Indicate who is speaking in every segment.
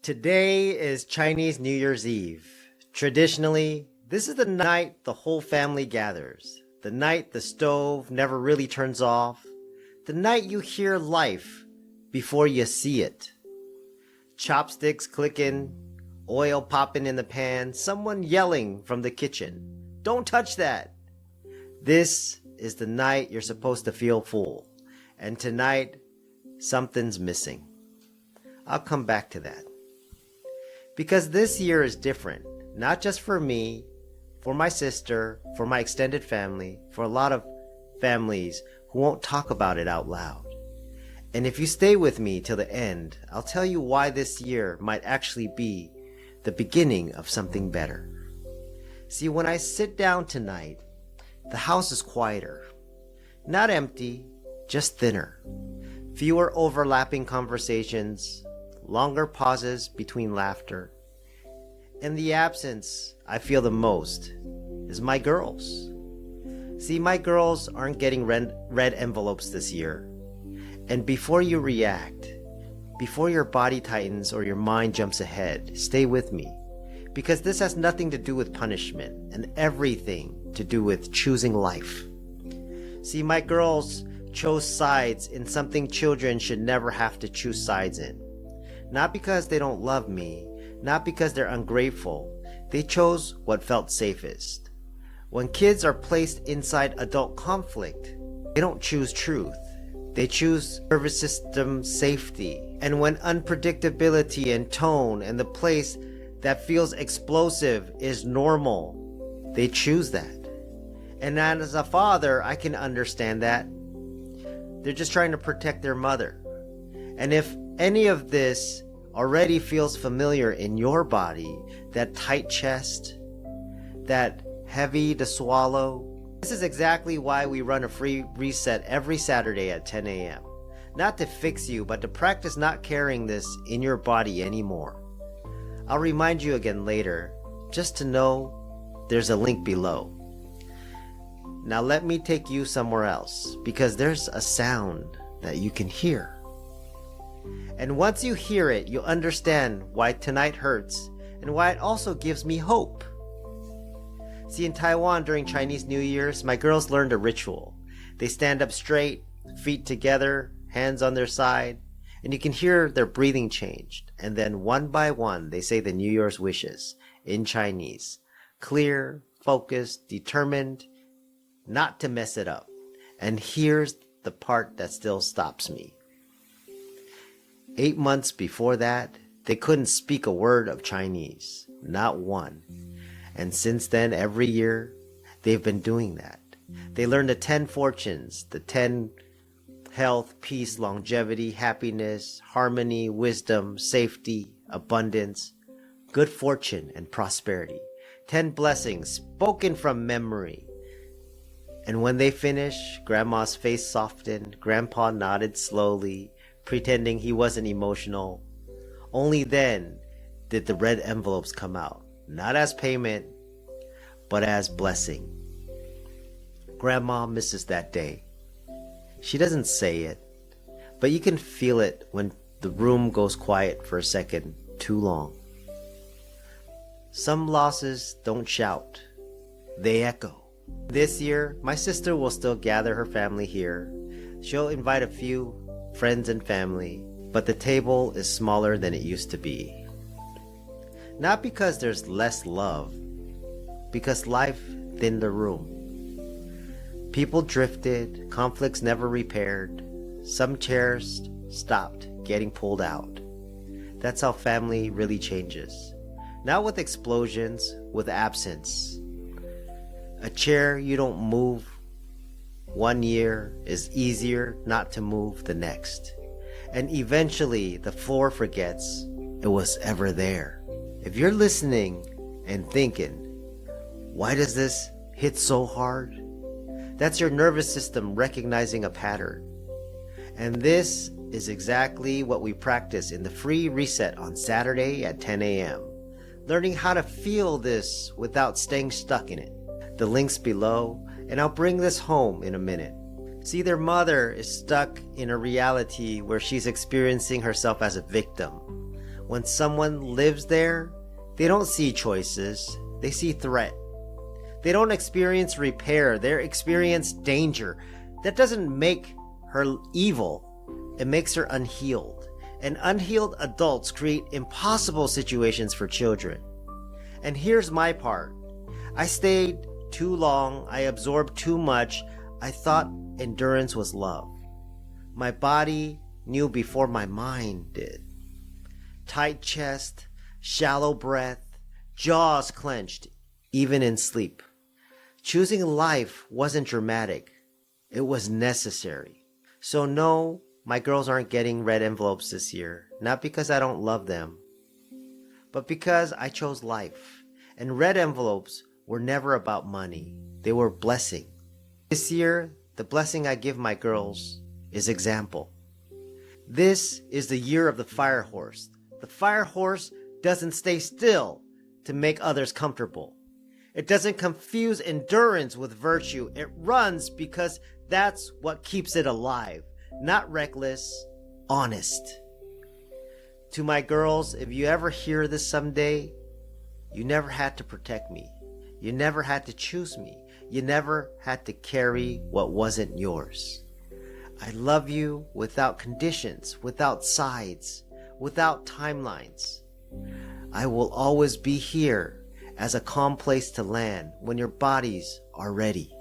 Speaker 1: Today is Chinese New Year's Eve. Traditionally, this is the night the whole family gathers. The night the stove never really turns off. The night you hear life before you see it. Chopsticks clicking, oil popping in the pan, someone yelling from the kitchen. Don't touch that! This is the night you're supposed to feel full. And tonight, something's missing. I'll come back to that. Because this year is different, not just for me, for my sister, for my extended family, for a lot of families who won't talk about it out loud. And if you stay with me till the end, I'll tell you why this year might actually be the beginning of something better. See, when I sit down tonight, the house is quieter. Not empty, just thinner. Fewer overlapping conversations, longer pauses between laughter. And the absence I feel the most is my girls. See, my girls aren't getting red envelopes this year. And before you react, before your body tightens or your mind jumps ahead, stay with me. Because this has nothing to do with punishment and everything to do with choosing life. See, my girls chose sides in something children should never have to choose sides in. Not because they don't love me, not because they're ungrateful. They chose what felt safest. When kids are placed inside adult conflict, they don't choose truth. They choose nervous system safety. And when unpredictability and tone and the place that feels explosive is normal, they choose that. And as a father, I can understand that. They're just trying to protect their mother. And if any of this already feels familiar in your body, that tight chest, that heavy to swallow, this is exactly why we run a free reset every Saturday at 10 a.m. Not to fix you, but to practice not carrying this in your body anymore. I'll remind you again later, just to know there's a link below. Now let me take you somewhere else, because there's a sound that you can hear. And once you hear it, you'll understand why tonight hurts and why it also gives me hope. See, in Taiwan during Chinese New Year's, my girls learned a ritual. They stand up straight, feet together, hands on their side, and you can hear their breathing changed. And then one by one, they say the New Year's wishes in Chinese. Clear, focused, determined, not to mess it up. And here's the part that still stops me. 8 months before that, they couldn't speak a word of Chinese, not one. And since then, every year, they've been doing that. They learned the 10 fortunes, the 10 health, peace, longevity, happiness, harmony, wisdom, safety, abundance, good fortune, and prosperity. 10 blessings spoken from memory. And when they finished, Grandma's face softened, Grandpa nodded slowly, pretending he wasn't emotional. Only then did the red envelopes come out, not as payment, but as blessing. Grandma misses that day. She doesn't say it, but you can feel it when the room goes quiet for a second too long. Some losses don't shout, they echo. This year, my sister will still gather her family here. She'll invite a few friends and family, but the table is smaller than it used to be. Not because there's less love, because life thinned the room. People drifted, conflicts never repaired, some chairs stopped getting pulled out. That's how family really changes. Not with explosions, with absence. A chair you don't move 1 year is easier not to move the next. And eventually the floor forgets it was ever there. If you're listening and thinking, why does this hit so hard? That's your nervous system recognizing a pattern. And this is exactly what we practice in the free reset on Saturday at 10 a.m. Learning how to feel this without staying stuck in it. The link's below, and I'll bring this home in a minute. See, their mother is stuck in a reality where she's experiencing herself as a victim, When someone lives there, they don't see choices, they see threat. They don't experience repair, they experience danger. That doesn't make her evil, it makes her unhealed. And unhealed adults create impossible situations for children. And here's my part. I stayed too long, I absorbed too much, I thought endurance was love. My body knew before my mind did. Tight chest, shallow breath, jaws clenched, even in sleep. Choosing life wasn't dramatic. It was necessary. So no, my girls aren't getting red envelopes this year. Not because I don't love them, but because I chose life. And red envelopes were never about money. They were blessing. This year, the blessing I give my girls is example. This is the year of the fire horse. The fire horse doesn't stay still to make others comfortable. It doesn't confuse endurance with virtue. It runs because that's what keeps it alive. Not reckless, honest. To my girls, if you ever hear this someday, you never had to protect me. You never had to choose me. You never had to carry what wasn't yours. I love you without conditions, without sides, without timelines. I will always be here as a calm place to land when your bodies are ready.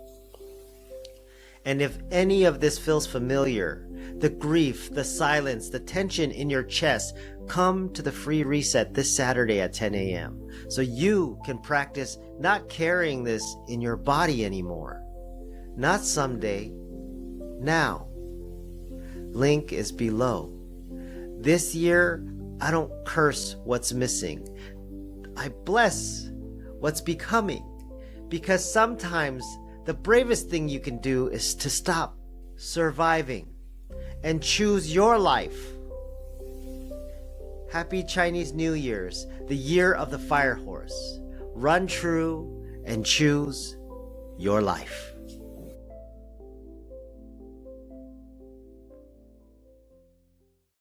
Speaker 1: And if any of this feels familiar, the grief, the silence, the tension in your chest, come to the free reset this Saturday at 10 a.m. so you can practice not carrying this in your body anymore. Not someday, now. Link is below. This year, I don't curse what's missing. I bless what's becoming, because sometimes the bravest thing you can do is to stop surviving and choose your life. Happy Chinese New Year's, the year of the fire horse. Run true and choose your life.